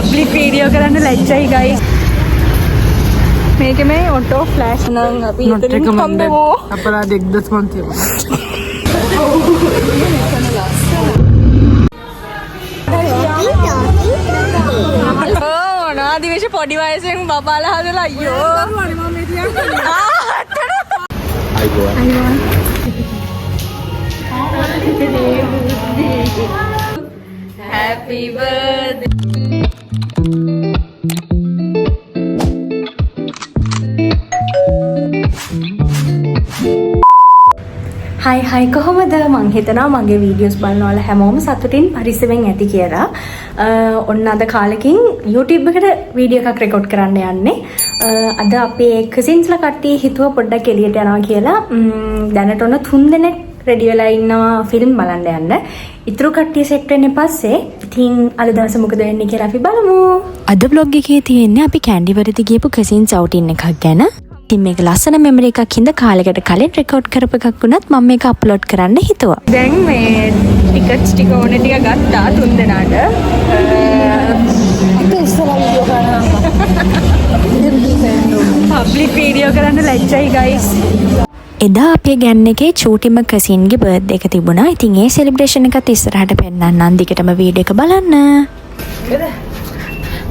Public video කරන්න ලැජ්ජයි guys. මේක මේ ඔටෝ ෆ්ලෑෂ් නම් අපි ඉතින් කම්බෝ අපරාධ 1.5 තිබුණා. ආදිවේශ පොඩි වයසෙන් බබාලා හදලා අයියෝ. Happy birthday. Hi කොහොමද? මං හිතනවා මගේ වීඩියෝස් බලනවල හැමෝම සතුටින් පරිස්සමෙන් ඇති කියලා. ඔන්න අද කාලෙකින් YouTube එකට වීඩියෝ එකක් රෙකෝඩ් කරන්න යන්නේ. අද අපේ කසින්ස්ලා කට්ටිය හිතුව පොඩ්ඩක් එළියට යනවා කියලා. දැනට ඔන්න 3 දෙනෙක් රෙඩි වෙලා ඉන්නවා ෆිල්ම් බලන්න යන්න. ඉතුරු කට්ටිය සෙට් වෙන්න පස්සේ ඉතින් අද දවසේ මොකද වෙන්නේ කියලා අපි බලමු. අද vlog එකේ තියෙන්නේ අපි කැන්ඩි වලට ගියපු කසින්ස් අවුටින් එකක් ගැන. ඉතින් මේක ලස්සන මෙමරි එකක් හින්දා කාලයකට කලින් රෙකෝඩ් කරපු එකක් වුණත් මම මේක අප්ලෝඩ් කරන්න හිතුවා. දැන් මේ ටිකට්ස් ටික ඕනේ ටික ගත්තා 3 දෙනාට. පබ්ලික් වීඩියෝ කරන්න ලැජ්ජයි ගයිස්. එදා අපේ ගෑන් එකේ චූටිම කසින්ගේ බර්ත්ඩේ එක තිබුණා. ඉතින් ඒ සෙලිබ්‍රේෂන් එකත් ඉස්සරහට පෙන්නන්නම්. දිගටම වීඩියෝ එක බලන්න.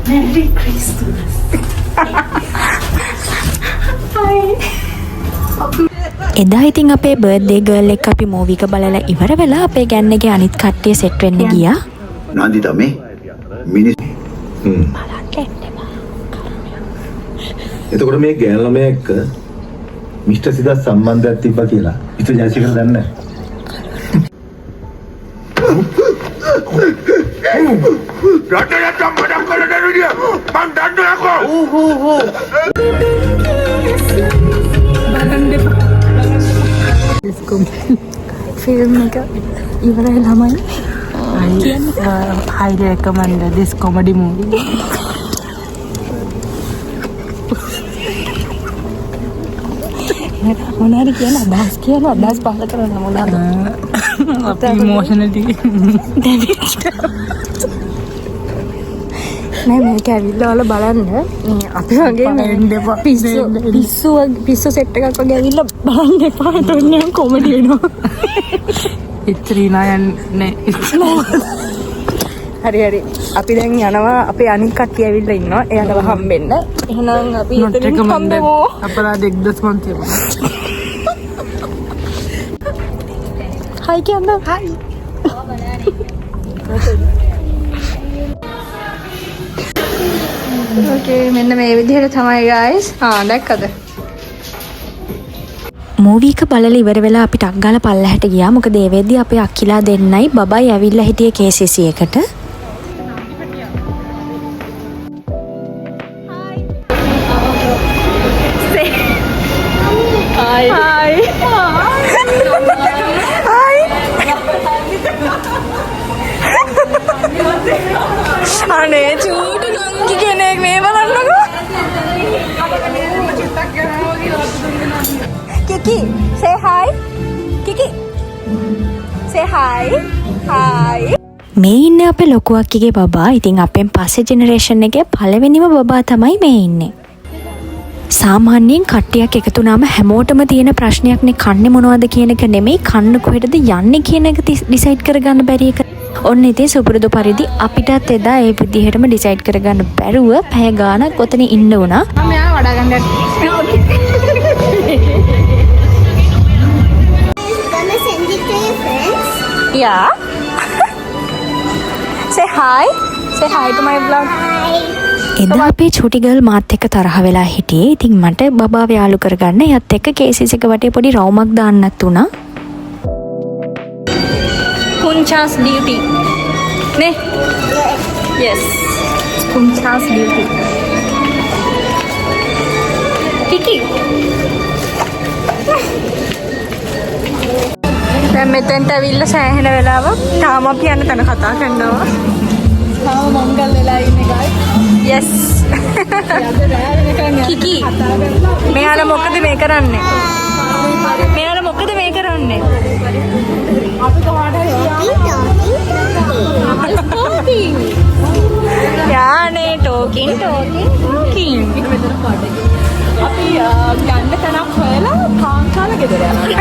Merry Christmas. එදා ඉතින් අපේ බර්ත්ඩේ ගර්ල් එක අපි මූවි එක බලලා ඉවර වෙලා අපේ ගෑන් එකේ අනිත් කට්ටිය සෙට් වෙන්න ගියා. නාන්දි තමයි මිනිස් එතකොට මේ ගෑන් ළමයා එක්ක මිස්ටර් සිද්ධාර්ථ සම්බන්ධයක් තිබ්බා කියලා ඉතින් ජයසිකර දන්නේ නැහැ. රටට මඩම් කරලා දරුවිය මං දන්නේ නැකෝ. ෆිල්ම් එක ඉවරයි ළමයි. I recommend this comedy movie. මොනවාරි කියන අදහස් පහල කරන්න මොනවාද? අපි emotionally නෑ මේක ඇවිල්ලා ඔයාලා බලන්න. අපි වගේ පිස්සු සෙට් එකක් වගේ ඇවිල්ලා බලන්න එපා. එතකොට කොමඩි වෙනවා. ඉත්‍රිනා යන්නේ. හරි. අපි දැන් යනවා. අපේ අනිත් කට්ටිය ඇවිල්ලා ඉන්නවා. එයාලව හම්බෙන්න. එහෙනම් අපි එතනින් හම්බෙමු. අපරාධ 1.5 තිබුණා. හයි කියන්න. හයි. Okay, මෙන්න මේ විදිහට තමයි guys. දැක්කද? මූවි එක බලලා ඉවර වෙලා අපි ටක් ගාලා පල්ලහැට ගියා. මොකද ඒ වෙද්දි අපේ අක්කිලා දෙන්නයි බබයි ඇවිල්ලා හිටියේ KCC එකට. අනේ චූටි නංගි කෙනෙක් මේ බලන්නකෝ. Kiki, say hi. Kiki, say hi. Hi. මේ ඉන්නේ අපේ ලොකු අක්කිගේ බබා. ඉතින් අපෙන් පස්සේ ජෙනරේෂන් එකේ පළවෙනිම බබා තමයි මේ ඉන්නේ. සාමාන්‍යයෙන් කට්ටියක් එකතු වුණාම හැමෝටම තියෙන ප්‍රශ්නයක්නේ කන්නේ මොනවද කියන එක නෙමෙයි කන්න කොහෙටද යන්නේ කියන එක ඩිසයිඩ් කරගන්න බැරි එක. ඔන්න ඉතින් සුපුරුදු පරිදි අපිටත් එදා ඒ විදිහටම ඩිසයිඩ් කරගන්න බැරුව පැය ගාණක් ඔතන ඉන්න වුණා. මම යා වඩා ගන්න. Yeah. Say hi. Say hi to my vlog. එදා අපේ චූටි ගර්ල් මාත් එක්ක තරහ වෙලා හිටියේ. ඉතින් මට බබාව යාළු කරගන්න එයත් එක්ක KCC එක වටේ පොඩි රවුමක් දාන්නත් උනා. Puncha's duty. Ne? Yes. Puncha's duty. Kiki. දැන් මෙතෙන්ට ඇවිල්ලා සෑහෙන වෙලාවක් තාම අපි යන තැන කතා කරනවා. තාම මංගල් වෙලා ඉන්නේ guys. Yes. Kiki. මෙයාලා මොකද මේ කරන්නේ? මෙයාලා මොකද මේ කරන්නේ? අපි කොහාට යන්නේ? යානේ ටෝකින් අපි ගන්න තැනක් හොයලා කාංකාල ගෙදර යනවා.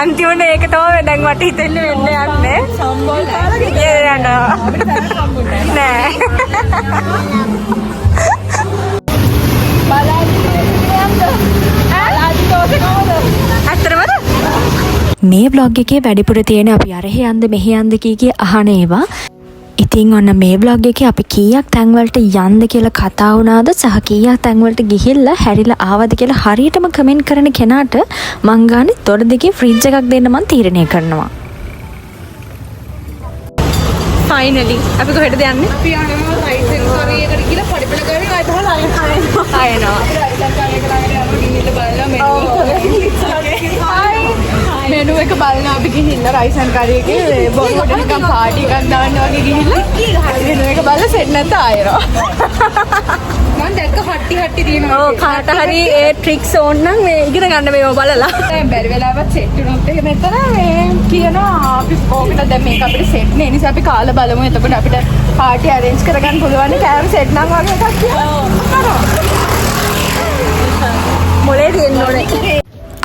අන්තිමට ඒක තමයි දැන් මට හිතෙන්නේ වෙන්න යන්නේ. සම්බෝල් කාලා ගෙදර යනවා. අපිට තැනක් හම්බුනේ නෑ. ඇත්තටමද? මේ vlog එකේ වැඩිපුර තියෙන අපි අරහෙ යන්ද මෙහෙ යන්ද කී අහන ඒවා. ඉතින් ඔන්න මේ vlog එකේ අපි කීයක් තැන්වලට යන්ද කියලා කතා වුණාද සහ කීයක් තැන්වලට ගිහිල්ලා හැරිලා ආවද කියලා හරියටම කමෙන්ට් කරන කෙනාට මං ගානේ දොර දෙකේ ෆ්‍රිජ් එකක් දෙන්න මං තීරණය කරනවා. ෆයිනලි අපි කොහෙටද යන්නේ? අපි යනවා රයිසන් කරේකට ගිහලා පඩිපල කරගෙන ආයෙ බහලා ආයෙනවා. මෙනු එක බලන අපි ගිහිල්ලා රයිසන් කරේකේ බොරුවට නිකන් පාටි එකක් දාන්න වගේ ගිහිල්ලා මෙනු එක බලලා සෙට් නැත්නම් ආයෙනවා. මම දැක්ක හට්ටි තියෙනවා. ඔව් කාට හරි ඒ ට්‍රික්ස් ඕන නම් මේ ඉගෙන ගන්න මේව බලලා. දැන් බැරි වෙලාවත් සෙට් වුණොත් එහෙම මෙතන මේ කියනවා අපි ඕකට දැන් මේක අපිට සෙට් නේ. ඒ නිසා අපි කාලා බලමු. එතකොට අපිට පාටි අරේන්ජ් කරගන්න පුළුවන්. කෑම සෙට් නම් වගේ එකක් කියනවා. මොලේ තියෙන්න ඕනේ.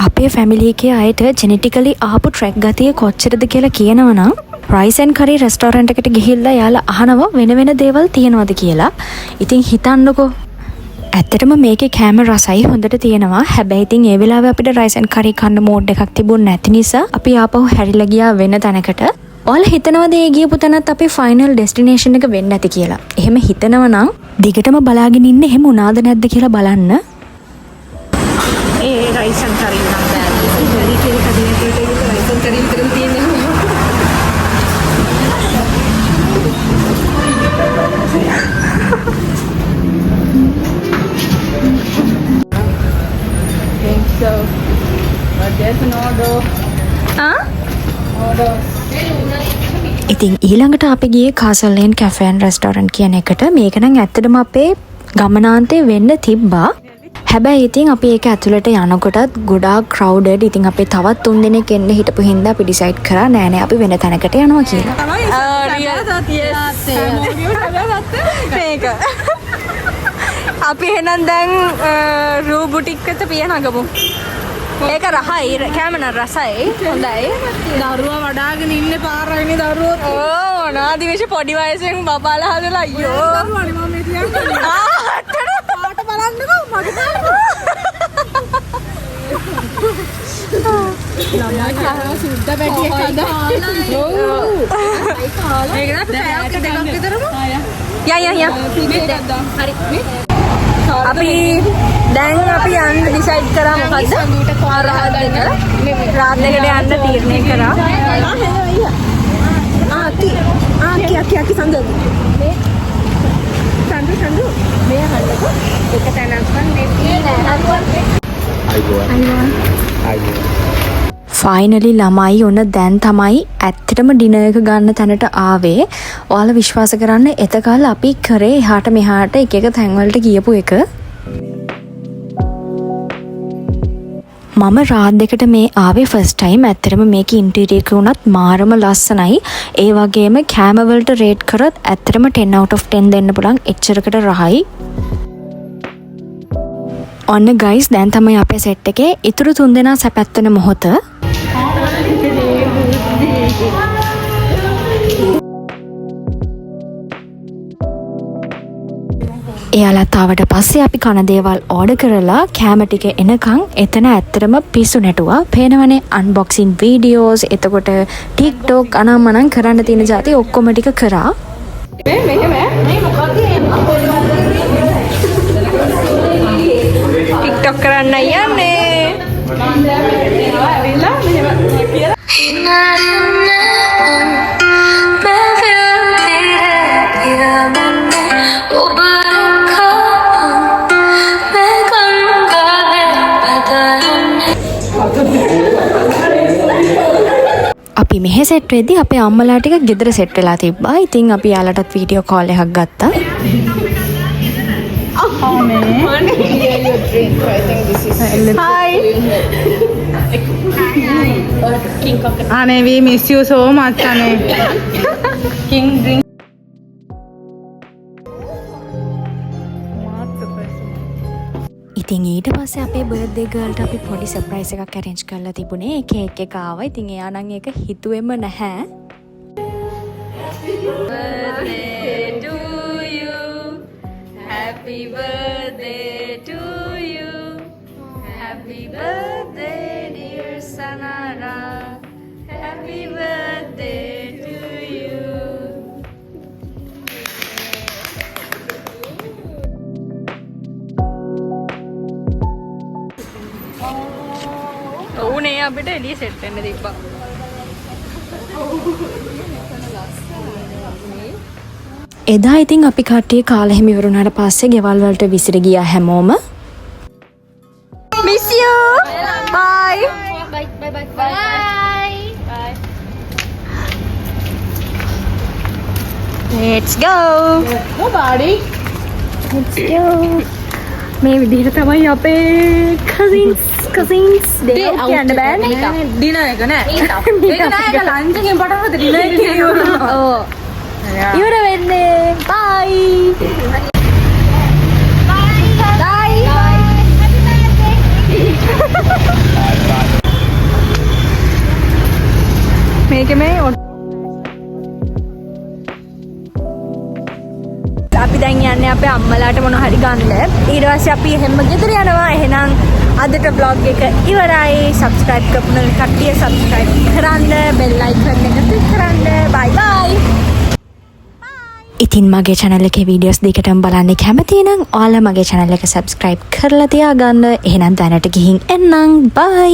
අපේ ෆැමිලි එකේ අයට ජෙනෙටිකලි ආපු ට්‍රැක් ගතිය කොච්චරද කියලා කියනවනම් රයිස් ඇන්ඩ් කරි රෙස්ටෝරන්ට් එකට ගිහිල්ලා යාලා අහනවා වෙන වෙන දේවල් තියෙනවද කියලා. ඉතින් හිතන්නකෝ. ඇත්තටම මේකේ කැම රසයි හොඳට තියෙනවා. හැබැයි ඉතින් ඒ වෙලාවේ අපිට රයිස් ඇන්ඩ් කරි කන්න මෝඩ් එකක් තිබුණ නැති නිසා අපි ආපහු හැරිලා ගියා වෙන තැනකට. ඔයාලා හිතනවද ඒ ගියපු තැනත් අපේ ෆයිනල් ඩෙස්ටිනේෂන් එක වෙන්න ඇති කියලා? එහෙම හිතනවනම් දිගටම බලාගෙන ඉන්න එහෙම උනාද නැද්ද කියලා බලන්න. ඒ රයිසන් කරි නම් බෑ. වැඩි කියලා කඩේට රයිසන් කරේ විතරම තියෙන්නේ. So, but there's no door. ඉතින් ඊළඟට අපි ගියේ castle lane cafe and restaurant කියන එකට. මේක නම් ඇත්තටම අපේ ගමනාන්තේ වෙන්න තිබ්බා. හැබැයි ඉතින් අපි ඒක ඇතුළට යනකොටත් ගොඩාක් ක්‍රවුඩඩ්. ඉතින් අපි තවත් 3 දෙනෙක් එන්න හිටපු හින්දා අපි ඩිසයිඩ් කරා නෑ නෑ අපි වෙන තැනකට යනවා කියලා. මේක. අපි එහෙනම් දැන් රූ බුටික් එකට පිය නගමු. ඒක රහයි කැමන රසයි. හොඳයි. දරුවා වඩාගෙන ඉන්නේ පාරයිනේ දරුවෝ. ඕ මොනවාද මේ පොඩි වයසෙන් බබාලා හදලා අයියෝ. දරුවානේ මම මේ කියන්නේ. පාට බලන්නකෝ මගේ ළමයි කාලා සුද්ද බැටියක් හදා. ඒක නම් පැයක් දෙකක් විතරම. යා. හරි. අපි දැන් අපි යන්න ඩිසයිඩ් කරා මොකද්ද? රාත් දෙකට යන්න තීරණය කරා. ආ සඳු මේ හල්ලකෝ එක තැනක් ෆයිනලි ළමයි ඔන්න දැන් තමයි ඇත්තටම ඩිනර් එක ගන්න තැනට ආවේ. ඔයාලා විශ්වාස කරන්න එතකල් අපි කරේ එහාට මෙහාට එක තැන්වලට ගියපු එක. මම රාත් දෙකට මේ ආවේ ෆස්ට් ටයිම්. ඇත්තටම මේකේ ඉන්ටීරියර් එක උනත් මාරම ලස්සනයි. ඒ වගේම කැම වලට රේට් කරොත් ඇත්තටම 10 out of 10 දෙන්න පුළුවන්. එච්චරකට රහයි. ඔන්න ගයිස් දැන් තමයි අපේ සෙට් එකේ ඉතුරු 3 දෙනා සැපැත්වෙන මොහොත. එයාලා තාවට පස්සේ අපි කන දේවල් ඕඩර් කරලා කැම ටික එනකන් එතන ඇත්තටම පිස්සු නැටුවා. පේනවනේ අන්බොක්සින් වීඩියෝස්, එතකොට TikTok අනම්මනම් කරන්න තියෙන જાති ඔක්කොම ටික කරා. TikTok කරන්න යන්නේ. අපි මෙහෙ සෙට් වෙද්දි අපේ අම්මලා ටික ගෙදර සෙට් වෙලා තිබ්බා. ඉතින් අපි යාලටත් වීඩියෝ කෝල් එකක් ගත්තා. Anne, we miss you so much, Anne. King drink. ඉතින් ඊට පස්සේ අපේ බර්ත්ඩේ ගර්ල්ට අපි පොඩි සර්ප්‍රයිස් එකක් arrange කරලා තිබුණේ. කේක් එක ආවා. ඉතින් එයා නම් ඒක හිතුවෙම නැහැ. Happy birthday to you. Happy birthday, dear Sanara. Happy birthday to you. උනේ අපිට එළිය සෙට් වෙන්න තිබ්බා. එදා ඉතින් අපි කට්ටිය කාලා හිමි වරුණාට පස්සේ ගෙවල් වලට විසිර ගියා හැමෝම. Miss you. Bye. Let's go. මේ විදිහට තමයි අපේ cousins day out කියන්න බෑනේ. ඩිනර් එක නෑ. ඒක නෑ ඒක ලන්ච් එකෙන් පටන් ගත්ත ඩිනර් එක කියලා. ඔව්. ඉවර වෙන්නේ. Bye. මේකේ මේ අපි දැන් යන්නේ අපේ අම්මලාට මොන හරි ගන්න. ඊට පස්සේ අපි එහෙම ගෙදර යනවා. එහෙනම් අදට vlog එක ඉවරයි. subscribe කරපු කට්ටිය subscribe කරන්න, bell icon එක click කරන්න. bye bye. ඉතින් මගේ channel එකේ videos දෙකටම බලන්න කැමති නම් ඔයාලා මගේ channel එක subscribe කරලා තියාගන්න. එහෙනම් දැනට ගිහින් එන්නම්. bye.